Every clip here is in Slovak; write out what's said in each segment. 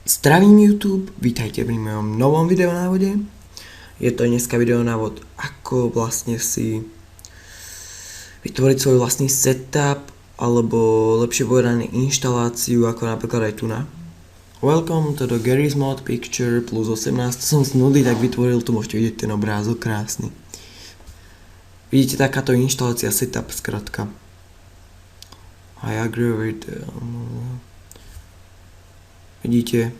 Zdravím YouTube, vítajte pri mojom novom videonávode. Je to dneska videonávod, ako vlastne si vytvoriť svoj vlastný setup, alebo lepšie povedané inštaláciu, ako napríklad aj tu na. Welcome to the Garry's Mod Picture plus 18, som z nudy tak vytvoril, tu môžete vidieť ten obrázok krásny. Vidíte, takáto inštalácia setup skratka. I agree with... Vidíte,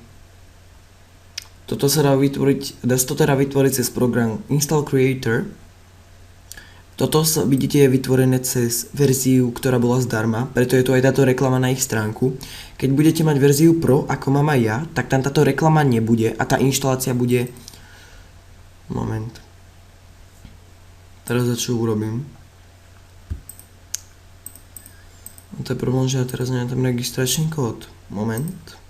toto sa dá sa to teda vytvoriť cez program Install Creator. Toto vidíte je vytvorené cez verziu, ktorá bola zdarma, preto je tu aj táto reklama na ich stránku. Keď budete mať verziu Pro, ako mám aj ja, tak tam táto reklama nebude a tá inštalácia bude... Moment. Teraz čo urobím? To je problém, že ja teraz nemám tam registračný kód. Moment.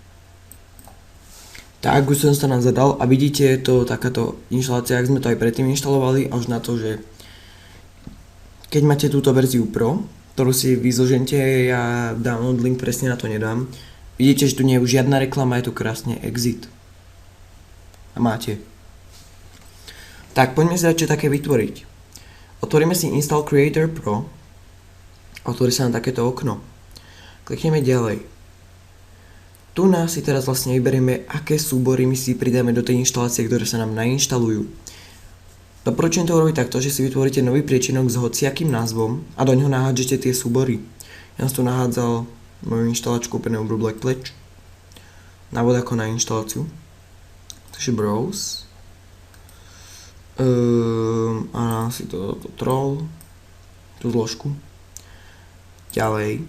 Tak, už som sa nám zadal a vidíte, je to takáto inštalácia, ak sme to aj predtým inštalovali, až na to, že keď máte túto verziu Pro, ktorú si vyzložente, ja download link presne na to nedám, vidíte, že tu nie je už žiadna reklama, je tu krásne exit. A máte. Tak, poďme si dať čo také vytvoriť. Otvoríme si Install Creator Pro, otvorí sa nám takéto okno. Klikneme ďalej. Tu nás si teraz vlastne vyberieme, aké súbory my si pridáme do tej inštalácie, ktoré sa nám nainštalujú. Doporučujem to urobiť takto, že si vytvoríte nový priečinok s hociakým názvom a do ňoho nahádžete tie súbory. Ja som tu nahádzal moju inštalačku openého Black Pledge. Návod ako na inštaláciu. Takže browse. A si to troll. Tú zložku. Ďalej.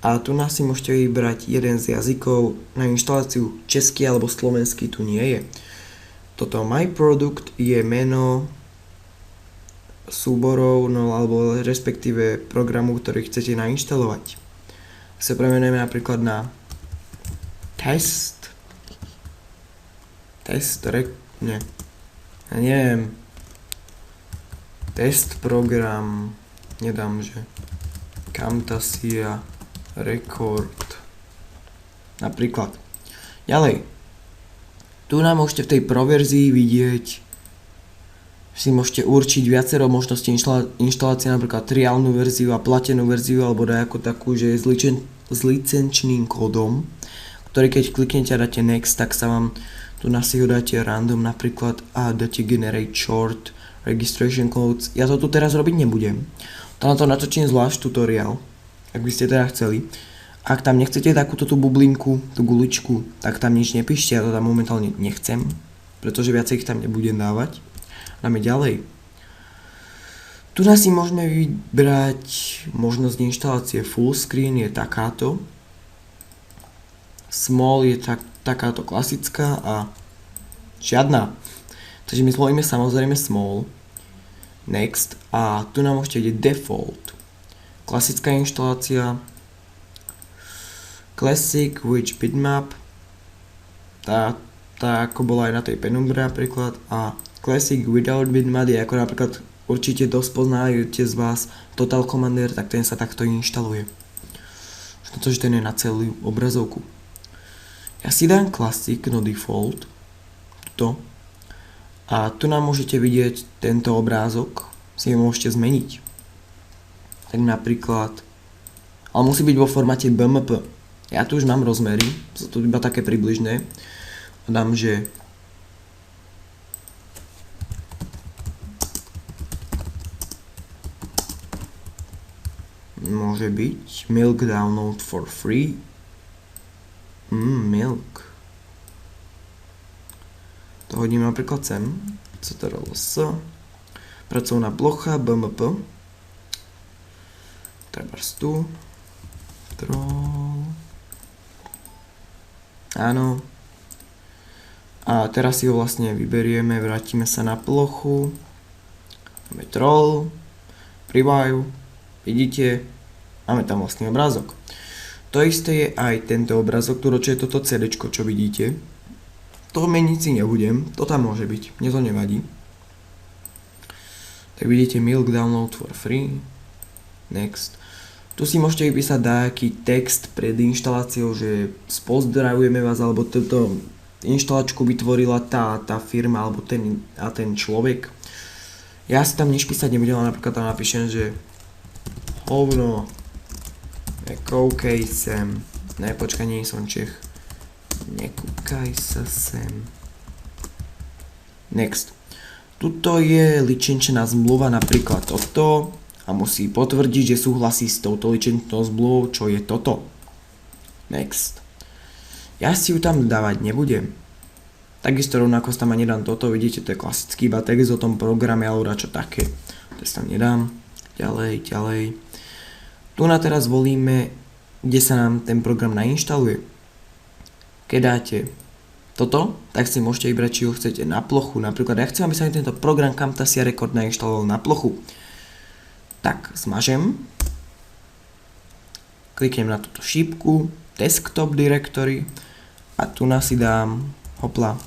A tu nás si môžete vybrať jeden z jazykov. Na inštaláciu český alebo slovenský tu nie je. Toto My Product je meno súborov, no alebo respektíve programu, ktorý chcete nainštalovať. Sa premenujeme napríklad na ja neviem, test program, nedám, že Camtasia Record. Napríklad. Ďalej. Tu nám môžete v tej Pro verzii vidieť, si môžete určiť viacero možností inštalácie, napríklad triálnu verziu a platenú verziu, alebo nejakú takú, že je s licenčným kódom, ktorý keď kliknete a dáte Next, tak sa vám tu na si ho dáte random napríklad a dáte Generate Short Registration Codes. Ja to tu teraz robiť nebudem. To na to natočím zvlášť tutoriál, ak by ste teda chceli. Ak tam nechcete takúto tú bublinku, tú guličku, tak tam nič nepíšte, ja to tam momentálne nechcem, pretože viacej ich tam nebudem dávať. Dáme ďalej. Tu nás si môžeme vybrať možnosť inštalácie full screen, je takáto. Small je takáto klasická a žiadna. Takže my zvolíme samozrejme small. Next a tu nám môžete vidieť default. Klasická inštalácia, Classic with bitmap, tá ako bola aj na tej Penumbre napríklad, a Classic without bitmap je ako napríklad určite dosť poznáte z vás Total Commander, tak ten sa takto inštaluje. Pretože ten je na celú obrazovku. Ja si dám Classic, no default, tuto, a tu nám môžete vidieť tento obrázok, si ho môžete zmeniť. Tak napríklad, ale musí byť vo formáte BMP. Ja tu už mám rozmery, sú tu iba také približné. Dám, že môže byť milk download for free. Milk. To hodím napríklad sem. CTRL-S. Pracovná plocha BMP. Trebárs tu. Troll. Áno. A teraz si ho vlastne vyberieme, vrátime sa na plochu. Máme troll. Preview. Vidíte? Máme tam vlastný obrázok. To isté je aj tento obrázok, čo je toto CDčko, čo vidíte. To meniť si nebudem, to tam môže byť, mne to nevadí. Tak vidíte milk download for free. Next. Tu si môžete vypísať nejaký text pred inštaláciou, že pozdravujeme vás, alebo túto inštalačku vytvorila tá firma, alebo ten človek. Ja si tam nič písať nebudem, ale napríklad tam napíšem, že hovno, nekoukej sem, ne, počkaj, nie som Čech, nekúkaj sa sem. Next. Tuto je licenčná zmluva napríklad toto a musí potvrdiť, že súhlasí s touto licenčnou zmluvou, čo je toto. Next. Ja si ju tam dávať nebudem. Takisto rovnako tam ani nedám toto, vidíte, to je klasický iba text o tom programe alebo čo také. To tam nedám. Ďalej. Tu na teraz volíme, kde sa nám ten program nainštaluje. Keď dáte toto, tak si môžete vybrať, či ho chcete na plochu. Napríklad ja chcem, aby sa mi tento program Camtasia Record nainštaloval na plochu. Tak zmažem. Kliknem na túto šípku, Desktop Directory a tu si dám, hopla,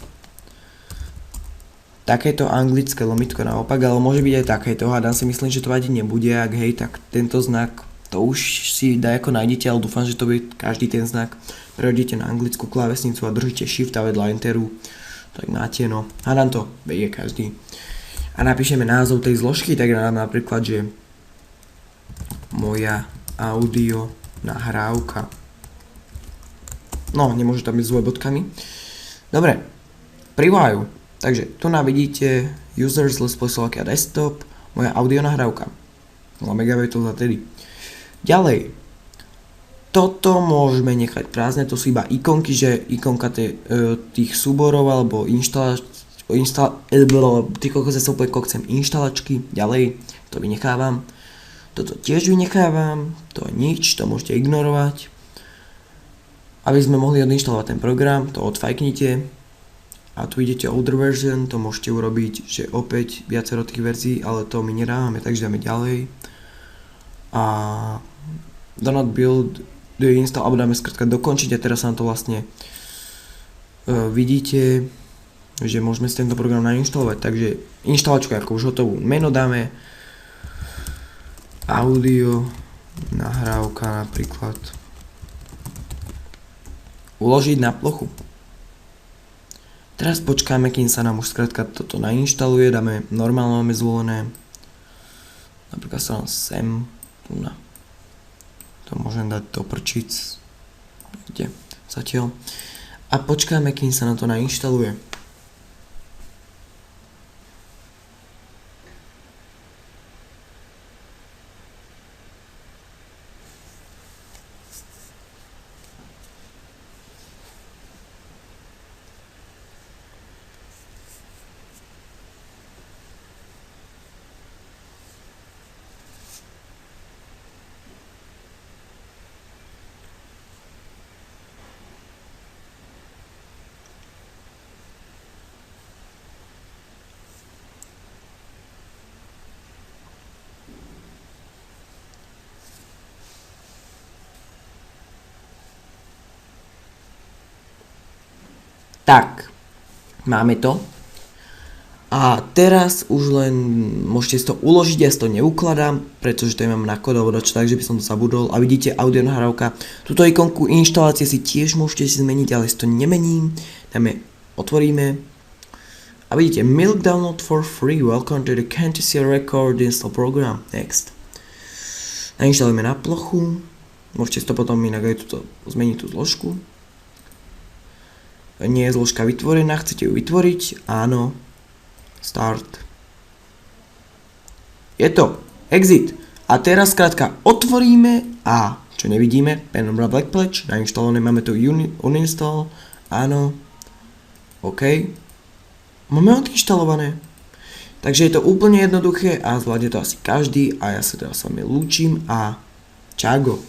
takéto anglické lomitko naopak, ale môže byť aj takéto, hádam si myslím, že to vadiť nebude, ak hej, tak tento znak, to už si dajako nájdete, ale dúfam, že to bude každý ten znak. Prehodíte na anglickú klávesnicu a držíte Shift a vedľa Enteru, tak máte, no, hádam to, vie každý. A napíšeme názov tej zložky, tak dám napríklad, že moja audio nahrávka. No, nemôže tam byť s dvojbodkami. Dobre, privaju. Takže tu vidíte users list posielky a desktop, moja audio nahrávka. 0 MB za tedy. Ďalej. Toto môžeme nechať prázdne, to sú iba ikonky, že ikonka tých súborov alebo inštalačky. Ďalej, to vynechávam. Toto tiež vynechávam, to nič, to môžete ignorovať. Aby sme mohli odinštalovať ten program, to odfajknite. A tu idete older version, to môžete urobiť, že opäť viacero tých verzií, ale to my nedávame, takže dáme ďalej. A do not build, do install, alebo dáme skrátka dokončiť a teraz sa nám to vlastne vidíte, že môžeme si tento program nainštalovať. Takže inštalačku ako už hotovú. Meno dáme audio, nahrávka napríklad. Uložiť na plochu. Teraz počkáme, kým sa nám už skrátka toto nainštaluje, dáme normálne, máme zvolené. Napríklad sa nám sem, tu na. To môžem dať do prčic. Kde? Zatiaľ. A počkáme, kým sa nám to nainštaluje. Tak, máme to. A teraz už len môžete si to uložiť, ja si to neukladám, pretože to mám na kód alebo dačo, takže by som to zabudol. A vidíte audio nahrávka. Túto ikonku inštalácie si tiež môžete si zmeniť, ale si to nemením. Dáme, otvoríme. A vidíte, Milk download for free, welcome to the Camtasia Record install program. Next. Nainštalujeme na plochu. Môžete si to potom inak aj zmeniť tú zložku. Nie je zložka vytvorená, chcete ju vytvoriť? Áno. Start. Je to. Exit. A teraz skrátka otvoríme a čo nevidíme, Penumbra Black Patch, nainštalované, máme tu uninstall. Áno. OK. Máme odinštalované. Takže je to úplne jednoduché a zvládne to asi každý a ja sa teda s vami lúčim a čago.